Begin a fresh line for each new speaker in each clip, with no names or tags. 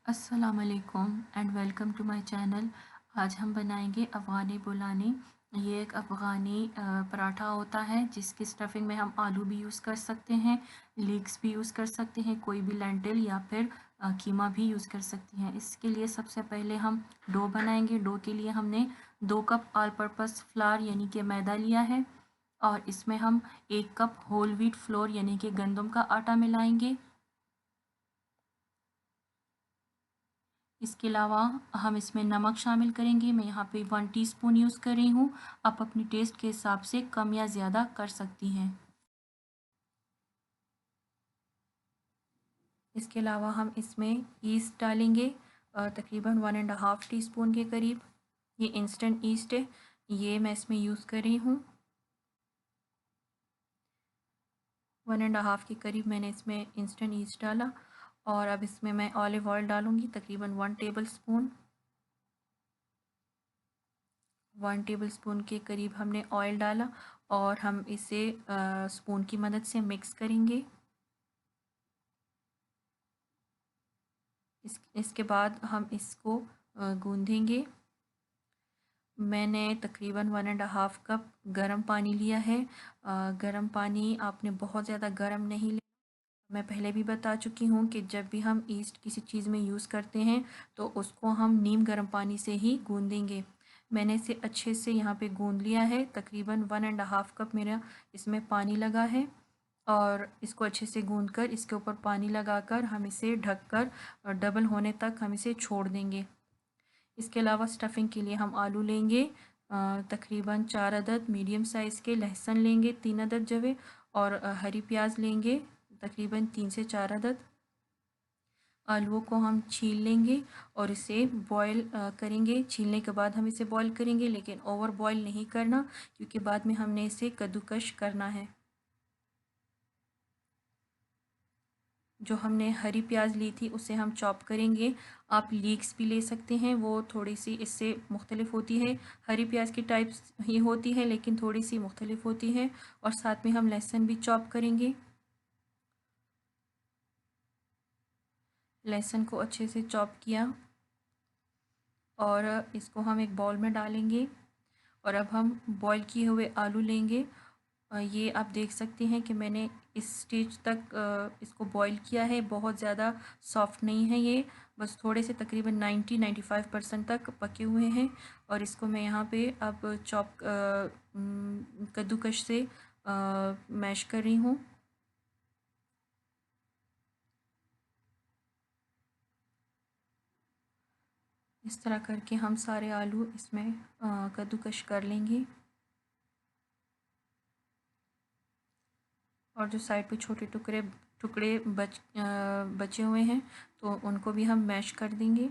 अस्सलामुअलैकुम and welcome to my channel. आज हम बनाएंगे अफ़गानी बुलानी। ये एक अफ़गानी पराठा होता है जिसकी स्टफिंग में हम आलू भी यूज़ कर सकते हैं, लीक्स भी यूज़ कर सकते हैं, कोई भी लेंटिल या फिर कीमा भी यूज़ कर सकते हैं। इसके लिए सबसे पहले हम डो बनाएंगे। डो के लिए हमने 2 कप ऑल पर्पस फ्लावर यानी कि मैदा लिया है और इसमें हम 1 कप होल व्हीट फ्लोर यानी कि गंदम का आटा मिलाएंगे। इसके अलावा हम इसमें नमक शामिल करेंगे। मैं यहाँ पे 1 टीस्पून यूज़ कर रही हूँ। आप अपनी टेस्ट के हिसाब से कम या ज़्यादा कर सकती हैं। इसके अलावा हम इसमें ईस्ट डालेंगे तकरीबन 1.5 टीस्पून के करीब। ये इंस्टेंट ईस्ट है, ये मैं इसमें यूज़ कर रही हूँ। 1.5 के करीब मैंने इसमें इंस्टेंट ईस्ट डाला और अब इसमें मैं ऑलिव ऑयल डालूँगी तकरीबन 1 टेबल स्पून के करीब हमने ऑयल डाला और हम इसे स्पून की मदद से मिक्स करेंगे। इसके बाद हम इसको गूँधेंगे। मैंने तकरीबन 1.5 कप गर्म पानी लिया है। गर्म पानी आपने बहुत ज़्यादा गर्म नहीं लेना। मैं पहले भी बता चुकी हूँ कि जब भी हम ईस्ट किसी चीज़ में यूज़ करते हैं तो उसको हम नीम गर्म पानी से ही गूँधेंगे। मैंने इसे अच्छे से यहाँ पे गूँध लिया है। तकरीबन 1.5 कप मेरा इसमें पानी लगा है और इसको अच्छे से गूँध कर इसके ऊपर पानी लगाकर हम इसे ढककर डबल होने तक हम इसे छोड़ देंगे। इसके अलावा स्टफिंग के लिए हम आलू लेंगे तकरीबन 4 अदद, मीडियम साइज़ के लहसुन लेंगे 3 अदद जवे और हरी प्याज लेंगे तकरीबन 3 से 4 अदद। आलूओं को हम छील लेंगे और इसे बॉईल करेंगे। छीलने के बाद हम इसे बॉईल करेंगे, लेकिन ओवर बॉईल नहीं करना क्योंकि बाद में हमने इसे कद्दूकश करना है। जो हमने हरी प्याज ली थी उसे हम चॉप करेंगे। आप लीक्स भी ले सकते हैं, वो थोड़ी सी इससे मुख्तलिफ होती है। हरी प्याज की टाइप्स ही होती है लेकिन थोड़ी सी मुख्तलिफ होती है। और साथ में हम लहसुन भी चॉप करेंगे। लहसुन को अच्छे से चॉप किया और इसको हम एक बाउल में डालेंगे और अब हम बॉईल किए हुए आलू लेंगे। ये आप देख सकते हैं कि मैंने इस स्टेज तक इसको बॉईल किया है। बहुत ज़्यादा सॉफ्ट नहीं है ये, बस थोड़े से तकरीबन 90-95% तक पके हुए हैं। और इसको मैं यहाँ पे अब कद्दूकश से मैश कर रही हूँ। इस तरह करके हम सारे आलू इसमें कद्दूकश कर लेंगे और जो साइड पे छोटे टुकड़े टुकड़े बचे हुए हैं तो उनको भी हम मैश कर देंगे।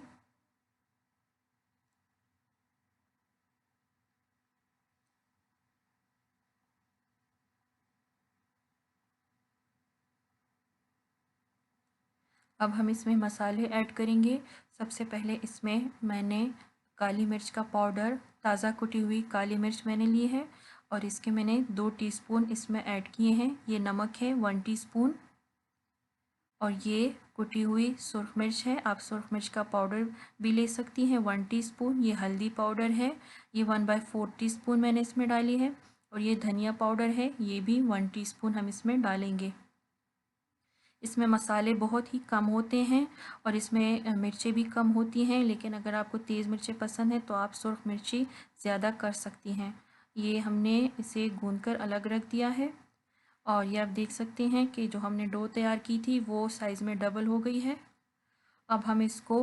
अब हम इसमें मसाले ऐड करेंगे। सबसे पहले इसमें मैंने काली मिर्च का पाउडर, ताज़ा कुटी हुई काली मिर्च मैंने ली है और इसके मैंने 2 टीस्पून इसमें ऐड किए हैं। ये नमक है 1 टीस्पून और ये कुटी हुई सुरख मिर्च है। आप सुरख मिर्च का पाउडर भी ले सकती हैं 1 टीस्पून। ये हल्दी पाउडर है, ये 1/4 टीस्पून मैंने इसमें डाली है। और ये धनिया पाउडर है, ये भी 1 टीस्पून हम इसमें डालेंगे। इसमें मसाले बहुत ही कम होते हैं और इसमें मिर्चें भी कम होती हैं, लेकिन अगर आपको तेज़ मिर्चें पसंद है तो आप सुरख मिर्ची ज़्यादा कर सकती हैं। ये हमने इसे गूंदकर अलग रख दिया है और ये आप देख सकते हैं कि जो हमने डो तैयार की थी वो साइज़ में डबल हो गई है। अब हम इसको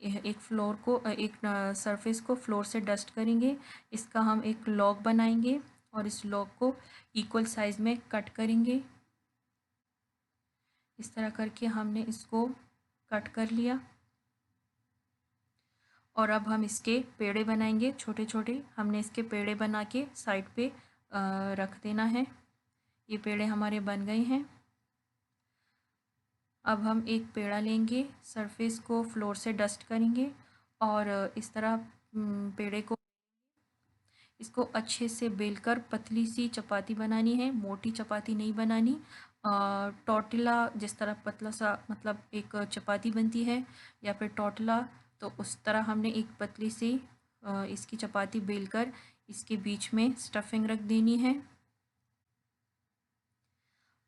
एक फ्लोर को एक सरफेस को फ्लोर से डस्ट करेंगे। इसका हम एक लॉग बनाएंगे और इस लॉग को इक्वल साइज़ में कट करेंगे। इस तरह करके हमने इसको कट कर लिया और अब हम इसके पेड़े बनाएंगे छोटे छोटे। हमने इसके पेड़े बना के साइड पे रख देना है। ये पेड़े हमारे बन गए हैं। अब हम एक पेड़ा लेंगे, सरफेस को फ्लोर से डस्ट करेंगे और इस तरह पेड़े को इसको अच्छे से बेलकर पतली सी चपाती बनानी है, मोटी चपाती नहीं बनानी। टॉर्टिला जिस तरह पतला सा मतलब एक चपाती बनती है या फिर टॉर्टिला, तो उस तरह हमने एक पतली सी इसकी चपाती बेलकर इसके बीच में स्टफिंग रख देनी है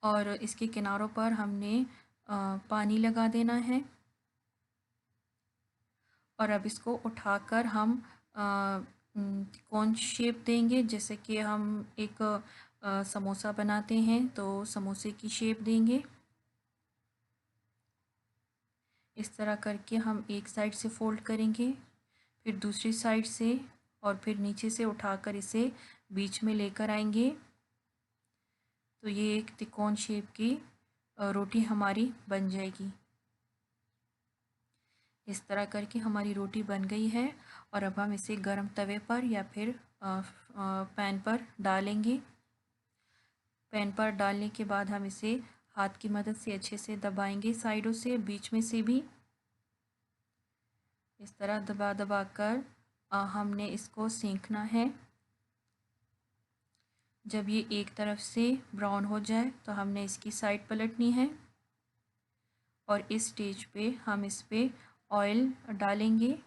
और इसके किनारों पर हमने पानी लगा देना है। और अब इसको उठाकर हम कौन शेप देंगे, जैसे कि हम एक समोसा बनाते हैं तो समोसे की शेप देंगे। इस तरह करके हम एक साइड से फोल्ड करेंगे, फिर दूसरी साइड से, और फिर नीचे से उठाकर इसे बीच में लेकर आएंगे। तो ये एक त्रिकोण शेप की रोटी हमारी बन जाएगी। इस तरह करके हमारी रोटी बन गई है और अब हम इसे गरम तवे पर या फिर पैन पर डालेंगे। पैन पर डालने के बाद हम इसे हाथ की मदद से अच्छे से दबाएंगे, साइडों से, बीच में से भी। इस तरह दबा दबा कर हमने इसको सेंकना है। जब ये एक तरफ से ब्राउन हो जाए तो हमने इसकी साइड पलटनी है और इस स्टेज पे हम इस पे ऑयल डालेंगे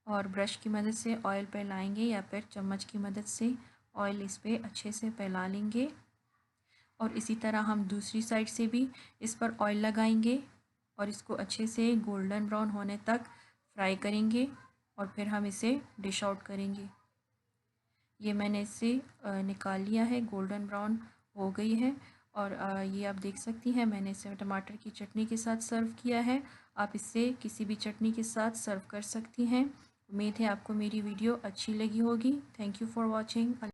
और ब्रश की मदद से ऑयल फैलाएंगे या फिर चम्मच की मदद से ऑयल इस पे अच्छे से फैला लेंगे। और इसी तरह हम दूसरी साइड से भी इस पर ऑयल लगाएंगे और इसको अच्छे से गोल्डन ब्राउन होने तक फ्राई करेंगे और फिर हम इसे डिश आउट करेंगे। ये मैंने इसे निकाल लिया है, गोल्डन ब्राउन हो गई है। और ये आप देख सकती हैं मैंने इसे टमाटर की चटनी के साथ सर्व किया है। आप इसे किसी भी चटनी के साथ सर्व कर सकती हैं। उम्मीद है आपको मेरी वीडियो अच्छी लगी होगी। Thank you for watching.